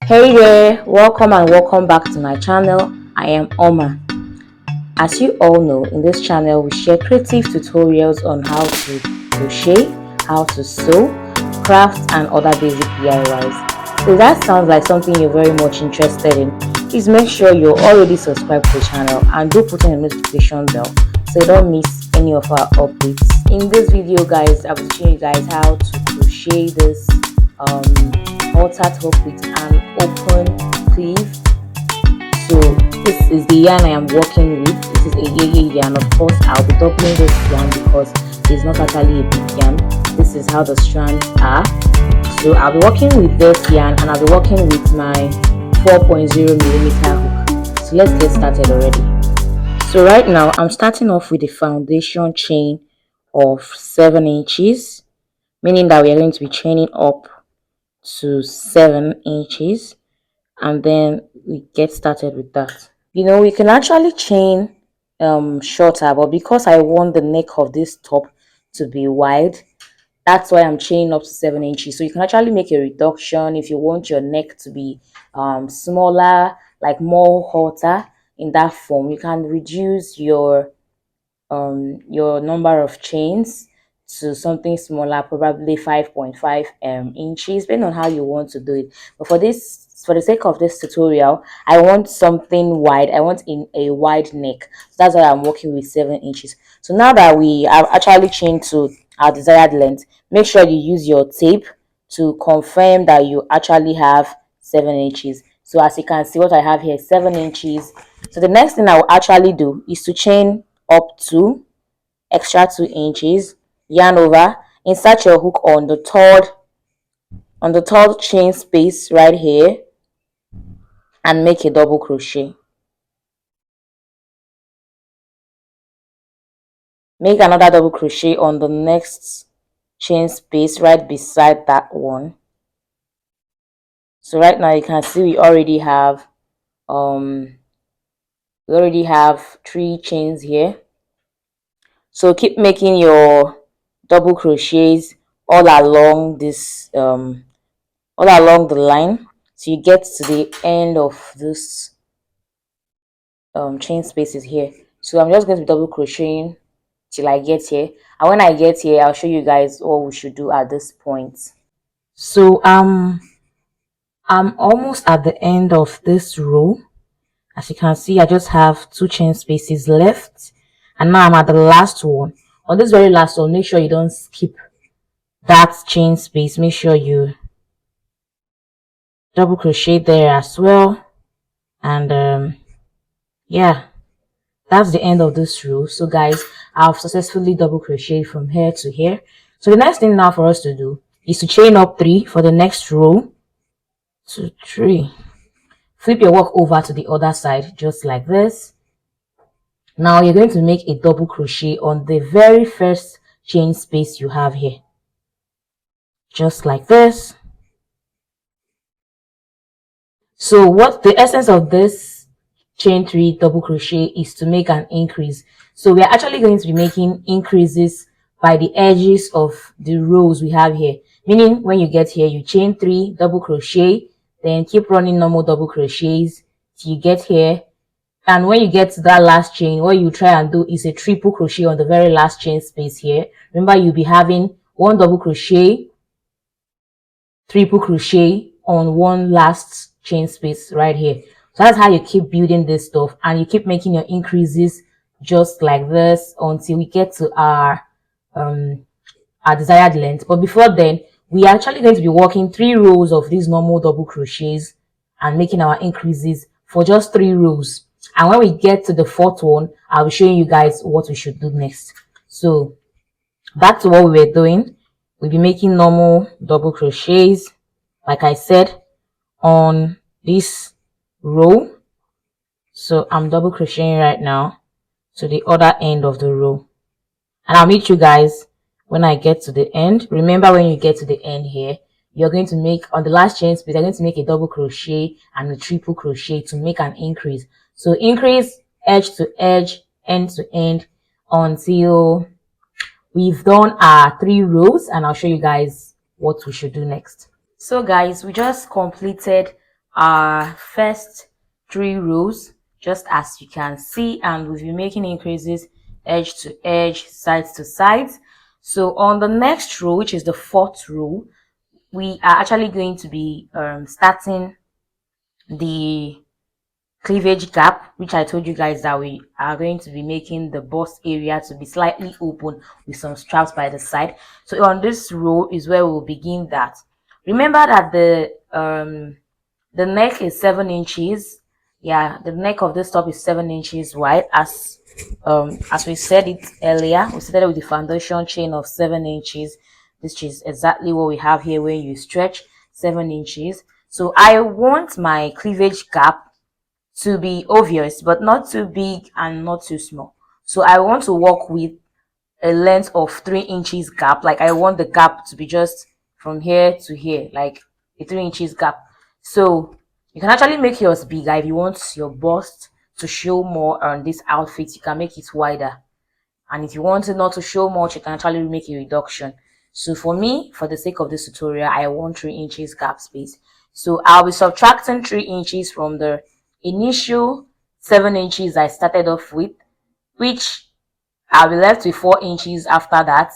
Hey there, welcome and welcome back to my channel. I am Oma. As you all know, in this channel we share creative tutorials on how to crochet, how to sew, craft and other basic DIYs. So if that sounds like something you're very much interested in, please make sure you're already subscribed to the channel and do put on the notification bell so you don't miss any of our updates. In this video guys, I'll be showing you guys how to crochet this halter top with an open cleave. So this is the yarn I am working with. This is a yeye yarn. Of course I'll be doubling this yarn because it's not actually a big yarn. This is how the strands are. So I'll be working with this yarn and I'll be working with my 4.0mm hook. So let's get started already. So right now I'm starting off with a foundation chain of 7 inches, meaning that we are going to be chaining up to 7 inches, and then we get started with that. We can actually chain shorter, but because I want the neck of this top to be wide, that's why I'm chaining up to 7 inches. So you can actually make a reduction if you want your neck to be smaller, like more halter in that form. You can reduce your number of chains to something smaller, probably 5.5 inches, depending on how you want to do it. But for the sake of this tutorial, I want something wide. I want in a wide neck, so that's why I'm working with 7 inches. So now that we are actually chained to our desired length, make sure you use your tape to confirm that you actually have 7 inches. So as you can see, what I have here is 7 inches. So the next thing I will actually do is to chain up to extra 2 inches, yarn over, insert your hook on the third chain space right here, and make a double crochet. Make another double crochet on the next chain space right beside that one. So right now you can see we already have 3 chains here. So keep making your double crochets all along this all along the line, so you get to the end of this chain spaces here. So I'm just going to be double crocheting till I get here, and when I get here I'll show you guys what we should do at this point. So I'm almost at the end of this row. As you can see, I just have 2 chain spaces left, and now I'm at the last one. On this very last one, make sure you don't skip that chain space. Make sure you double crochet there as well, and yeah, that's the end of this row. So guys, I've successfully double crocheted from here to here. So the next thing now for us to do is to chain up 3 for the next row. 2, 3. Flip your work over to the other side just like this. Now you're going to make a double crochet on the very first chain space you have here, just like this. So what the essence of this chain 3 double crochet is to make an increase. So we are actually going to be making increases by the edges of the rows we have here, meaning when you get here you chain 3 double crochet, then keep running normal double crochets till you get here, and when you get to that last chain, what you try and do is a triple crochet on the very last chain space here. Remember, you'll be having 1 double crochet, triple crochet on 1 last chain space right here. So that's how you keep building this stuff, and you keep making your increases just like this until we get to our desired length. But before then, we are actually going to be working 3 rows of these normal double crochets and making our increases for just 3 rows. And when we get to the 4th one, I'll be showing you guys what we should do next. So back to what we were doing. We'll be making normal double crochets, like I said, on this row. So I'm double crocheting right now to the other end of the row, and I'll meet you guys when I get to the end. Remember, when you get to the end here, you're going to make, on the last chain space, you're going to make a double crochet and a triple crochet to make an increase. So increase edge to edge, end to end, until we've done our 3 rows, and I'll show you guys what we should do next. So guys, we just completed our first 3 rows, just as you can see, and we'll be making increases edge to edge, sides to sides. So on the next row, which is the 4th row, we are actually going to be starting the cleavage gap, which I told you guys that we are going to be making the bust area to be slightly open with some straps by the side. So on this row is where we'll begin that. Remember that the neck is 7 inches. Yeah, the neck of this top is 7 inches wide, as we said it earlier. We started with the foundation chain of 7 inches. This is exactly what we have here when you stretch 7 inches. So I want my cleavage gap to be obvious, but not too big and not too small. So I want to work with a length of 3 inches gap. Like I want the gap to be just from here to here, like a 3 inches gap. So you can actually make yours bigger. If you want your bust to show more on this outfit, you can make it wider. And if you want it not to show much, you can actually make a reduction. So for me, for the sake of this tutorial, I want 3 inches gap space. So I'll be subtracting 3 inches from the initial 7 inches I started off with, which I'll be left with 4 inches after that,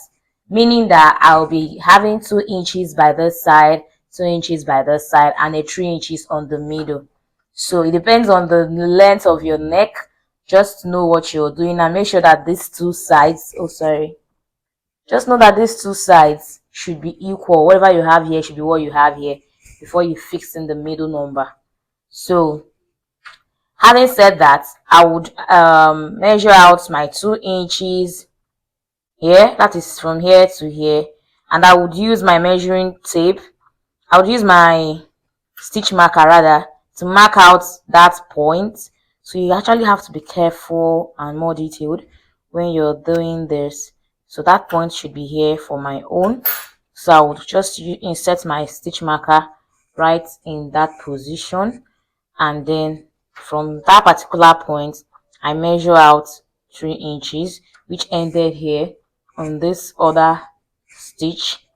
meaning that I'll be having 2 inches by this side, 2 inches by this side, and a 3 inches on the middle. So it depends on the length of your neck. Just know what you're doing and make sure that these two sides, just know that these two sides should be equal. Whatever you have here should be what you have here before you fix in the middle number. So having said that, I would measure out my 2 inches here, that is from here to here, and I would use my measuring tape. I would use my stitch marker rather to mark out that point. So you actually have to be careful and more detailed when you're doing this. So that point should be here for my own. So I would just insert my stitch marker right in that position, and then from that particular point I measure out 3 inches, which ended here on this other stitch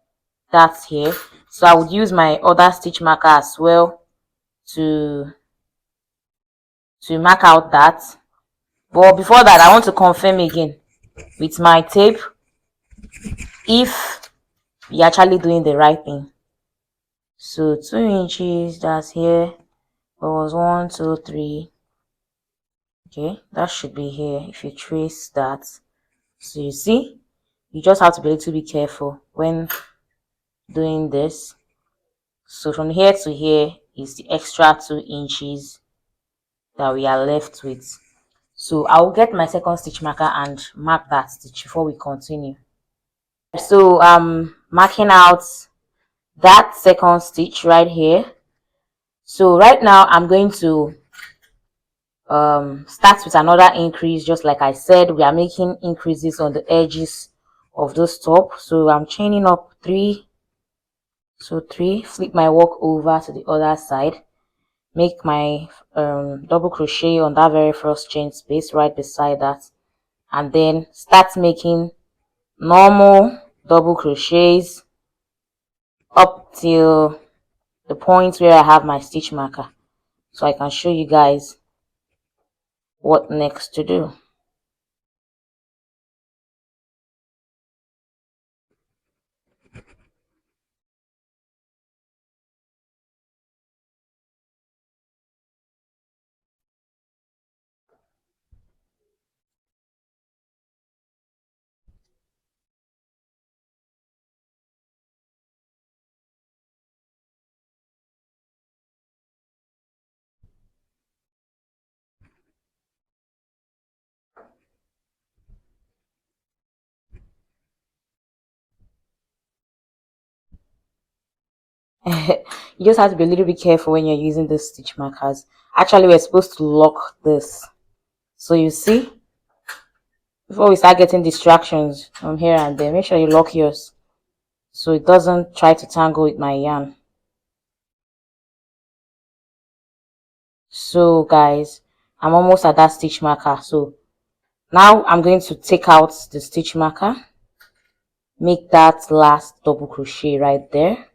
that's here. So I would use my other stitch marker as well to mark out that. But before that, I want to confirm again with my tape if you're actually doing the right thing. So 2 inches, that's here. There was 1, 2, 3. Okay, that should be here if you trace that. So you see, you just have to be a little bit careful when doing this. So from here to here is the extra 2 inches that we are left with. So I'll get my second stitch marker and mark that stitch before we continue. So I'm marking out that second stitch right here. So right now I'm going to start with another increase. Just like I said, we are making increases on the edges of this top. So I'm chaining up 3. So 3, flip my work over to the other side, make my double crochet on that very first chain space right beside that, and then start making normal double crochets up till the point where I have my stitch marker, so I can show you guys what next to do. You just have to be a little bit careful when you're using the stitch markers. Actually, we're supposed to lock this, so you see, before we start getting distractions from here and there, make sure you lock yours so it doesn't try to tangle with my yarn. So guys, I'm almost at that stitch marker. So now I'm going to take out the stitch marker, make that last double crochet right there.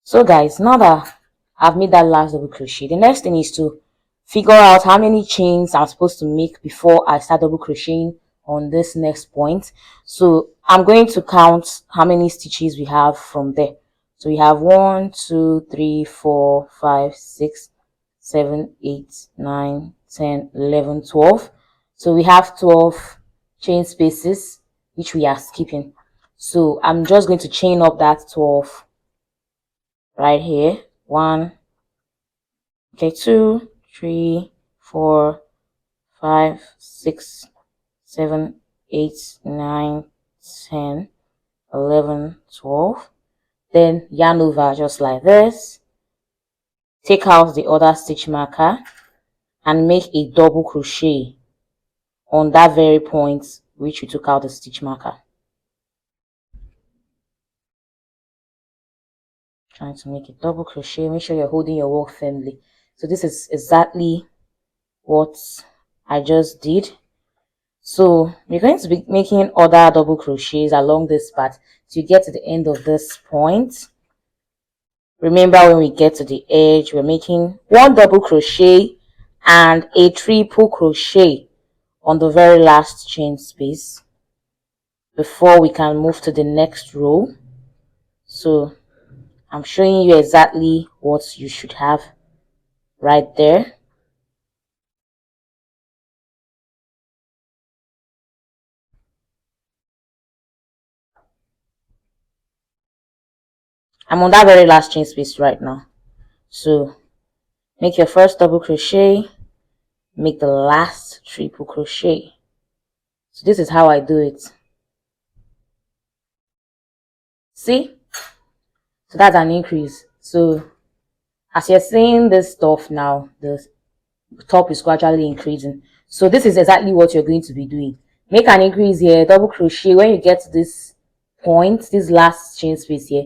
So guys, now that I've made that last double crochet. The next thing is to figure out how many chains I'm supposed to make before I start double crocheting on this next point. So I'm going to count how many stitches we have from there. So we have 1, 2, 3, 4, 5, 6, 7, 8, 9, 10, 11, 12. So we have 12 chain spaces which we are skipping. So I'm just going to chain up that 12 right here. 1, okay, 2, 3, 4, 5, 6, 7, 8, 9, 10, 11, 12. Then yarn over just like this. Take out the other stitch marker and make a double crochet on that very point which you took out the stitch marker. Trying to make a double crochet. Make sure you're holding your work firmly. So this is exactly what I just did. So we're going to be making other double crochets along this part to get to the end of this point. Remember, when we get to the edge, we're making 1 double crochet and a triple crochet on the very last chain space before we can move to the next row. So I'm showing you exactly what you should have right there. I'm on that very last chain space right now. So make your first double crochet, make the last triple crochet. So this is how I do it. See? So that's an increase. So as you're seeing this stuff now, the top is gradually increasing. So this is exactly what you're going to be doing. Make an increase here, double crochet. When you get to this point, this last chain space here,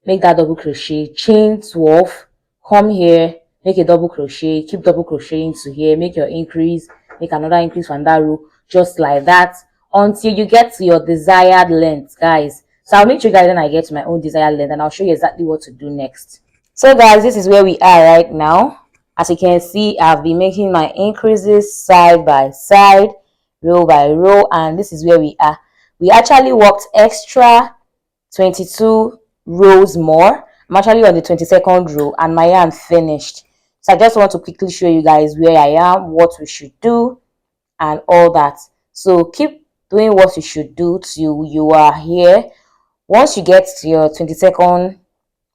make that double crochet, chain 12, come here, make a double crochet, keep double crocheting to here, make your increase, make another increase from that row, just like that, until you get to your desired length, guys. So I'll meet you guys when I get to my own desired length, and I'll show you exactly what to do next. So guys, this is where we are right now. As you can see, I've been making my increases side by side, row by row, and this is where we are. We actually worked extra 22 rows more. I'm actually on the 22nd row and my yarn finished. So I just want to quickly show you guys where I am, what we should do, and all that. So keep doing what you should do till you are here. Once you get to your 22nd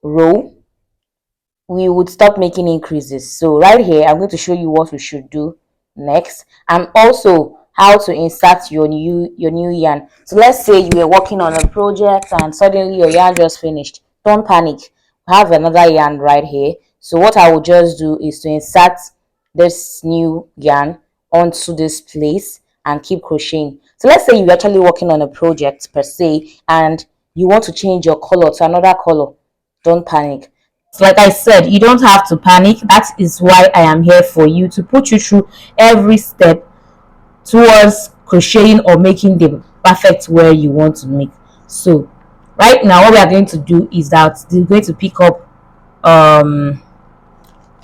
row, we would stop making increases. So right here, I'm going to show you what we should do next, and also how to insert your new yarn. So let's say you were working on a project and suddenly your yarn just finished. Don't panic. I have another yarn right here. So what I will just do is to insert this new yarn onto this place and keep crocheting. So let's say you're actually working on a project per se and you want to change your color to another color. Don't panic. Like I said, you don't have to panic. That is why I am here for you, to put you through every step towards crocheting or making the perfect wear you want to make. So right now what we are going to do is that we're going to pick up the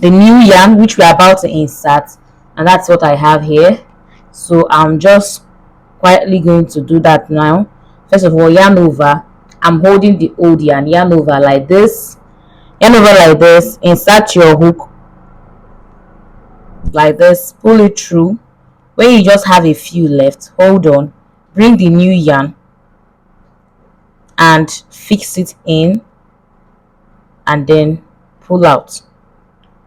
new yarn which we are about to insert, and that's what I have here. So I'm just quietly going to do that now. First of all, yarn over. I'm holding the old yarn over like this, insert your hook like this, pull it through. When you just have a few left, hold on, bring the new yarn and fix it in and then pull out.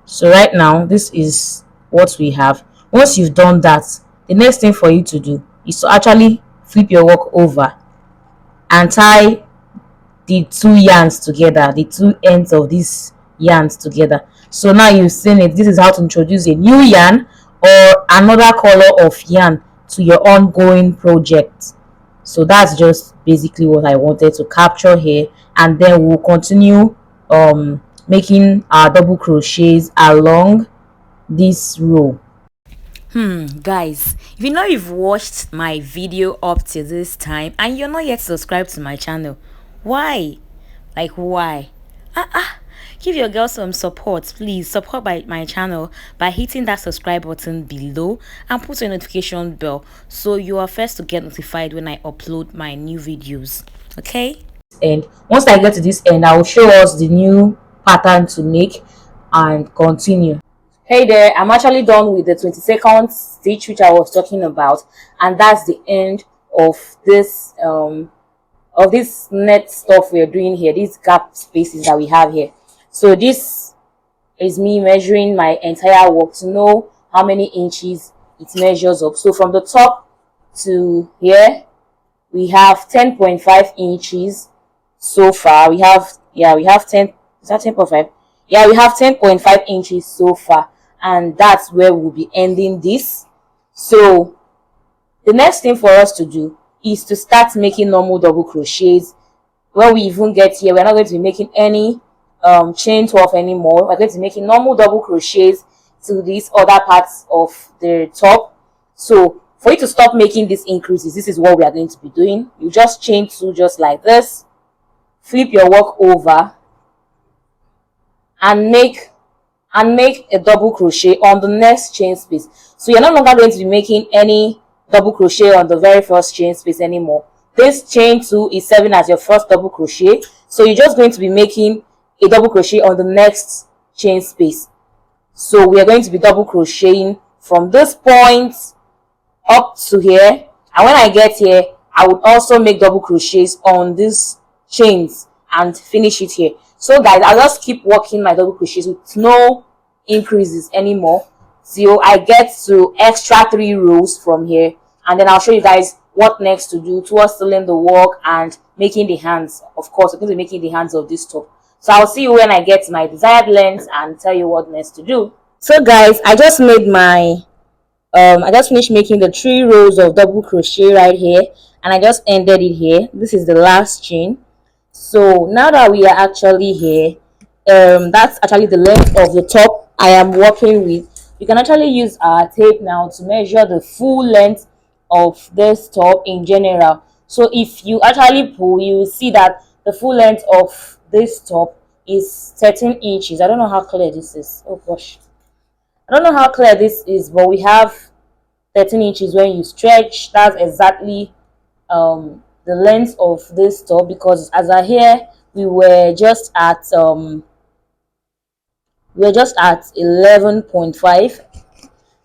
So right now this is what we have. Once you've done that, the next thing for you to do is to actually flip your work over and tie the two yarns together, the two ends of these yarns together. So now you've seen it. This is how to introduce a new yarn or another color of yarn to your ongoing project. So that's just basically what I wanted to capture here, and then we'll continue making our double crochets along this row. Guys, if you know you've watched my video up to this time and you're not yet subscribed to my channel, why? Like, why? give your girl some support. Please support my channel by hitting that subscribe button below and put a notification bell so you are first to get notified when I upload my new videos. Okay, and once I get to this end, I will show us the new pattern to make and continue. Hey there, I'm actually done with the 22nd stitch which I was talking about, and that's the end of this net stuff we're doing here, these gap spaces that we have here. So this is me measuring my entire work to know how many inches it measures up. So from the top to here we have 10.5 inches so far. We have 10, is that 10.5? Yeah, we have 10.5 inches so far, and that's where we'll be ending this. So the next thing for us to do is to start making normal double crochets. When we even get here, we're not going to be making any chain 12 anymore. We're going to be making normal double crochets to these other parts of the top. So for you to stop making these increases, this is what we are going to be doing. You just chain 2 just like this, flip your work over and make a double crochet on the next chain space. So you're no longer going to be making any double crochet on the very first chain space anymore. This chain 2 is serving as your first double crochet, so you're just going to be making a double crochet on the next chain space. So we are going to be double crocheting from this point up to here, and when I get here I would also make double crochets on these chains and finish it here. So guys, I'll just keep working my double crochets with no increases anymore till I get to extra 3 rows from here, and then I'll show you guys what next to do towards sealing the work and making the hands. Of course, I'm going to be making the hands of this top. So I'll see you when I get my desired length and tell you what next to do. So guys, I just made my I just finished making the 3 rows of double crochet right here, and I just ended it here. This is the last chain. So now that we are actually here, that's actually the length of the top I am working with. You can actually use our tape now to measure the full length of this top in general. So if you actually pull, you will see that the full length of this top is 13 inches. I don't know how clear this is. Oh gosh, I don't know how clear this is, but we have 13 inches when you stretch. That's exactly the length of this top, because as I hear we were just at 11.5.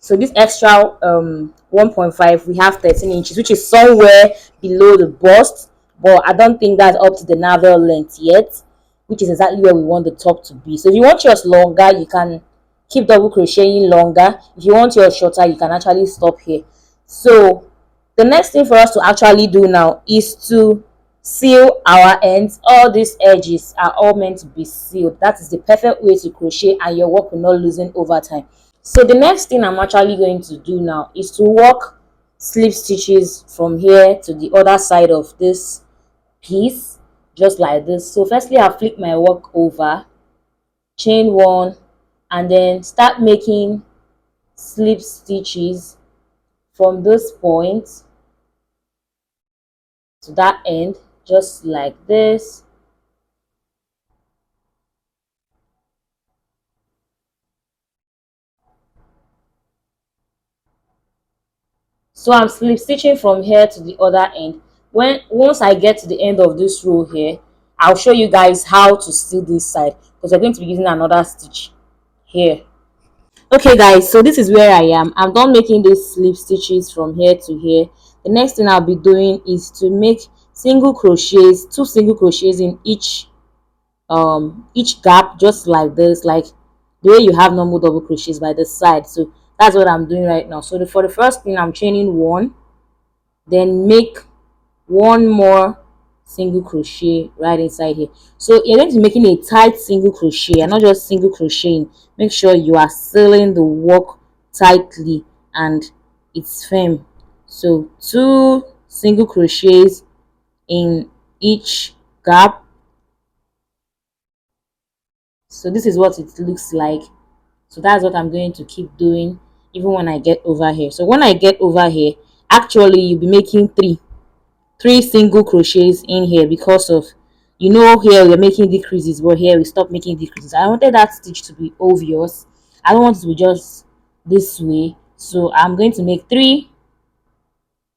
So this extra 1.5, we have 13 inches, which is somewhere below the bust, but I don't think that's up to the navel length yet, which is exactly where we want the top to be. So if you want yours longer, you can keep double crocheting longer. If you want yours shorter, you can actually stop here. So the next thing for us to actually do now is to seal our ends. All these edges are all meant to be sealed. That is the perfect way to crochet, and your work will not loosen over time. So the next thing I'm actually going to do now is to work slip stitches from here to the other side of this piece, just like this. So firstly, I'll flip my work over, chain 1, and then start making slip stitches from this point to that end, just like this. So I'm slip stitching from here to the other end. Once I get to the end of this row here, I'll show you guys how to seal this side, because we're going to be using another stitch here. Okay guys, so this is where I am. I'm done making these slip stitches from here to here. The next thing I'll be doing is to make single crochets, 2 single crochets in each gap, just like this, like the way you have normal double crochets by the side. So that's what I'm doing right now. So for the first thing, I'm chaining 1, then make 1 more single crochet right inside here. So you're going to be making a tight single crochet and not just single crocheting. Make sure you are sealing the work tightly and it's firm. So 2 single crochets in each gap. So this is what it looks like. So that's what I'm going to keep doing even when I get over here. So when I get over here, actually you'll be making 3 single crochets in here, because of you know, here we're making decreases, but here we stop making decreases. I wanted that stitch to be obvious. I don't want it to be just this way, so I'm going to make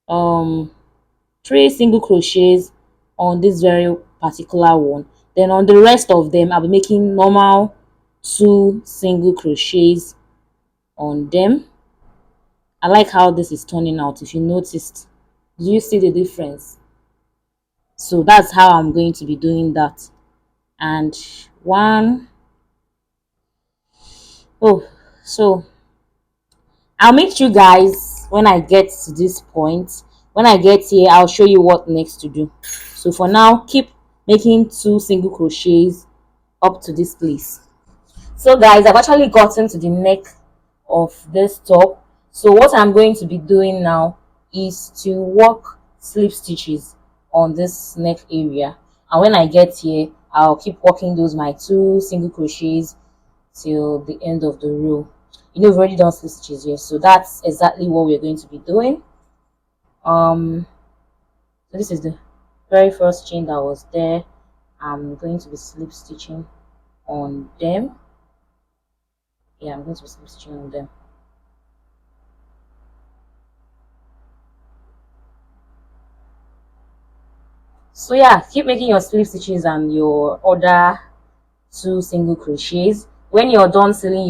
um three single crochets on this very particular one. Then on the rest of them, I'll be making normal 2 single crochets on them. I like how this is turning out. If you noticed, do you see the difference? So that's how I'm going to be doing that. And one, oh, so I'll meet you guys when I get to this point. When I get here, I'll show you what next to do. So for now, keep making 2 single crochets up to this place. So guys, I've actually gotten to the neck of this top. So what I'm going to be doing now is to work slip stitches on this neck area, and when I get here, I'll keep working those my 2 single crochets till the end of the row. You know, we've already done slip stitches here, so that's exactly what we're going to be doing. So this is the very first chain that was there. I'm going to be slip stitching on them. Yeah, I'm going to be slip stitching on them. So yeah, keep making your slip stitches and your other 2 single crochets. When you're done sealing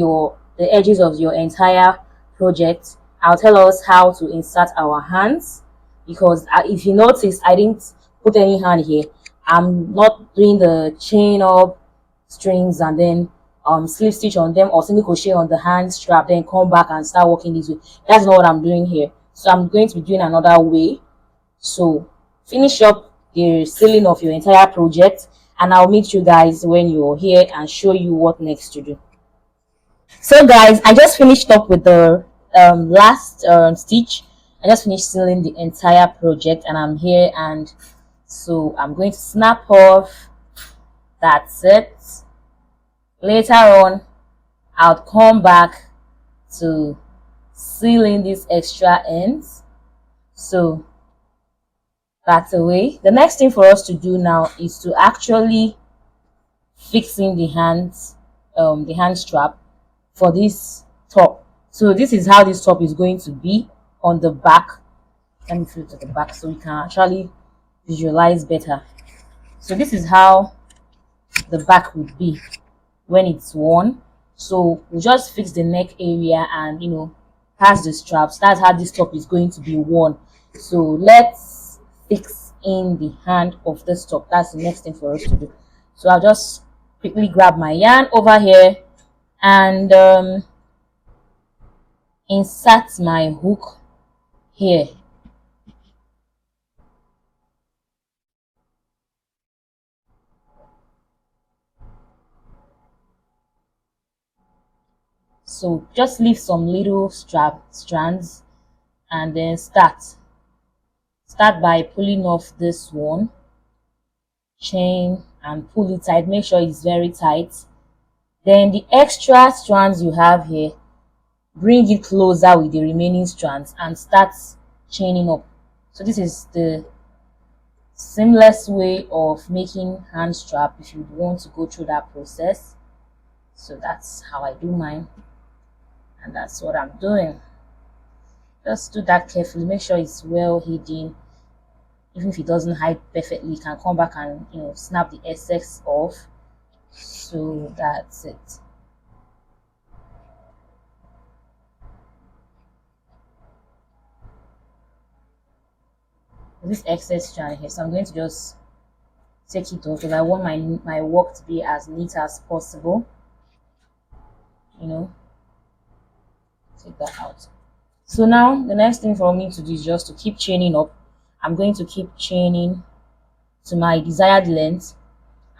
the edges of your entire project, I'll tell us how to insert our hands, because if you notice, I didn't put any hand here. I'm not doing the chain up strings and then slip stitch on them or single crochet on the hand strap, then come back and start working this way. That's not what I'm doing here. So I'm going to be doing another way. So finish up the sealing of your entire project, and I'll meet you guys when you're here and show you what next to do. So guys, I just finished up with the last stitch. I just finished sealing the entire project, and I'm here, and so I'm going to snap off. That's it. Later on, I'll come back to sealing these extra ends. So that's the way. The next thing for us to do now is to actually fixing the hand strap for this top. So this is how this top is going to be on the back. Let me flip to the back so we can actually visualize better. So this is how the back would be when it's worn. So we'll just fix the neck area and, you know, pass the straps. That's how this top is going to be worn. So let's fix in the hand of this top. That's the next thing for us to do. So I'll just quickly grab my yarn over here and insert my hook here. So just leave some little strands and then start by pulling off this one chain and pull it tight. Make sure it's very tight. Then the extra strands you have here, bring it closer with the remaining strands and start chaining up. So this is the seamless way of making hand strap if you want to go through that process. So that's how I do mine, and that's what I'm doing. Just do that carefully. Make sure it's well hidden. Even if it doesn't hide perfectly, you can come back and, you know, snap the excess off. So that's it. This excess strand here, so I'm going to just take it off because I want my work to be as neat as possible. You know, take that out. So now the next thing for me to do is just to keep chaining up. I'm going to keep chaining to my desired length,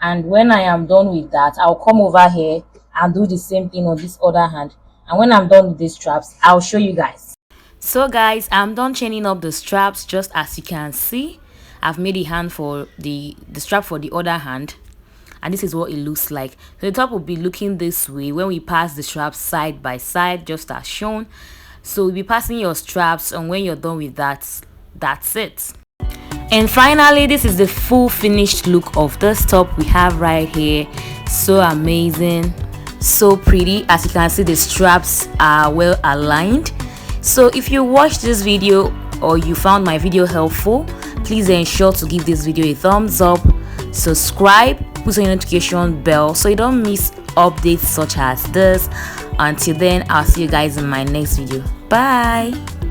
and when I am done with that, I'll come over here and do the same thing on this other hand. And when I'm done with these straps, I'll show you guys. So guys, I'm done chaining up the straps. Just as you can see, I've made the hand for the strap for the other hand, and this is what it looks like. So the top will be looking this way when we pass the straps side by side, just as shown. So you'll be passing your straps, and when you're done with that, that's it. And finally, this is the full finished look of this top we have right here. So amazing, so pretty. As you can see, the straps are well aligned. So if you watched this video or you found my video helpful, please ensure to give this video a thumbs up, subscribe, put on your notification bell so you don't miss updates such as this. Until then, I'll see you guys in my next video. Bye.